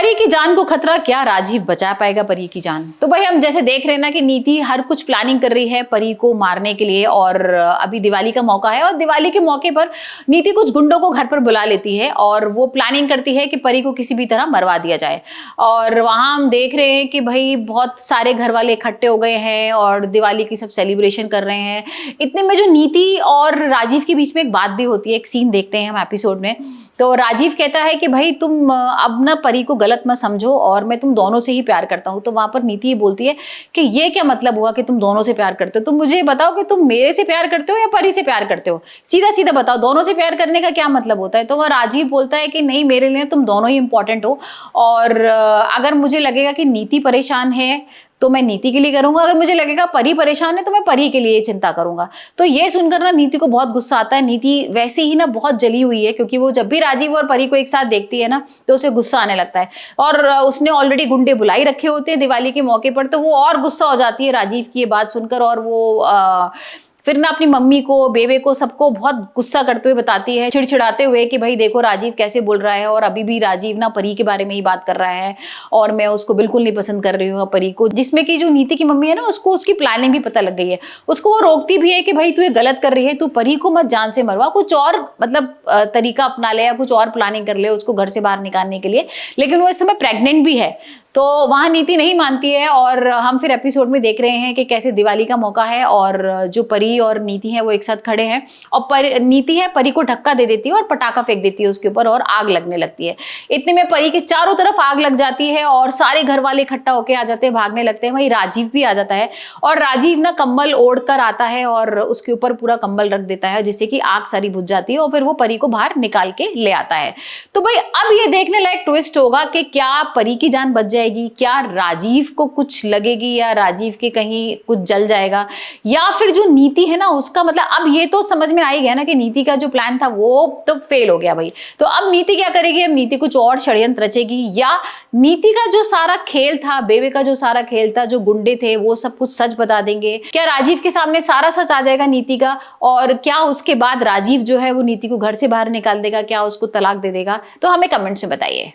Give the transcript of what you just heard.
परी की जान को खतरा, क्या राजीव बचा पाएगा परी की जान? तो भाई हम जैसे देख रहे हैं ना कि नीति हर कुछ प्लानिंग कर रही है परी को मारने के लिए, और अभी दिवाली का मौका है और दिवाली के मौके पर नीति कुछ गुंडों को घर पर बुला लेती है और वो प्लानिंग करती है कि परी को किसी भी तरह मरवा दिया जाए। और वहां हम देख रहे हैं कि भाई बहुत सारे घर वाले इकट्ठे हो गए हैं और दिवाली की सब सेलिब्रेशन कर रहे हैं। इतने में जो नीति और राजीव के बीच में एक बात भी होती है, एक सीन देखते हैं हम एपिसोड में। तो राजीव कहता है कि भाई तुम अब ना परी को गलत मत समझो और मैं तुम दोनों से ही प्यार करता हूं। तो वहां पर नीति ये बोलती है कि ये क्या मतलब हुआ कि तुम दोनों से प्यार करते हो? तुम मुझे बताओ कि तुम मेरे से प्यार करते हो या परी से प्यार करते हो? सीधा सीधा बताओ, दोनों से प्यार करने का क्या मतलब होता है? तो वह राजीव बोलता है कि नहीं, मेरे लिए तुम दोनों ही इंपॉर्टेंट हो, और अगर मुझे लगेगा कि नीति परेशान है तो मैं नीति के लिए करूंगा, अगर मुझे लगेगा परी परेशान है तो मैं परी के लिए चिंता करूंगा। तो ये सुनकर ना नीति को बहुत गुस्सा आता है। नीति वैसे ही ना बहुत जली हुई है, क्योंकि वो जब भी राजीव और परी को एक साथ देखती है ना तो उसे गुस्सा आने लगता है। और उसने ऑलरेडी गुंडे बुलाई रखे होते हैं दिवाली के मौके पर, तो वो और गुस्सा हो जाती है राजीव की ये बात सुनकर। और वो फिर ना अपनी मम्मी को, बेबे को, सबको बहुत गुस्सा करते हुए बताती है, चिड़चिड़ाते हुए कि भाई देखो राजीव कैसे बोल रहा है, और अभी भी राजीव ना परी के बारे में ही बात कर रहा है और मैं उसको बिल्कुल नहीं पसंद कर रही हूँ परी को। जिसमें कि जो नीति की मम्मी है ना, उसको उसकी प्लानिंग भी पता लग गई है। उसको वो रोकती भी है कि भाई तू ये गलत कर रही है, तू परी को मत जान से मरवा, कुछ और मतलब तरीका अपना ले या कुछ और प्लानिंग कर ले उसको घर से बाहर निकालने के लिए। लेकिन वो इस समय प्रेग्नेंट भी है, तो वहां नीति नहीं मानती है। और हम फिर एपिसोड में देख रहे हैं कि कैसे दिवाली का मौका है और जो परी और नीति है वो एक साथ खड़े हैं, और नीति है परी को धक्का दे देती है और पटाखा फेंक देती है उसके ऊपर और आग लगने लगती है। इतने में परी के चारों तरफ आग लग जाती है और सारे घर वाले इकट्ठा होकर आ जाते हैं, भागने लगते हैं। वहीं राजीव भी आ जाता है और राजीव ना कंबल ओढ़ कर आता है और उसके ऊपर पूरा कंबल रख देता है, जिससे कि आग सारी बुझ जाती है और फिर वो परी को बाहर निकाल के ले आता है। तो भाई अब ये देखने लायक ट्विस्ट होगा कि क्या परी की जान बच जाएगी, क्या राजीव को कुछ लगेगी या राजीव के कहीं कुछ जल जाएगा, या फिर जो नीति है ना उसका मतलब अब ये तो समझ में आ ही गया ना कि नीति का जो प्लान था वो तो फेल हो गया भाई। तो अब नीति क्या करेगी? अब नीति कुछ और षड्यंत्र रचेगी, या नीति का जो सारा खेल था, बेबे का जो सारा खेल था, जो गुंडे थे वो सब कुछ सच बता देंगे? क्या राजीव के सामने सारा सच आ जाएगा नीति का, और क्या उसके बाद राजीव जो है वो नीति को घर से बाहर निकाल देगा, क्या उसको तलाक दे देगा? तो हमें कमेंट्स में बताइए।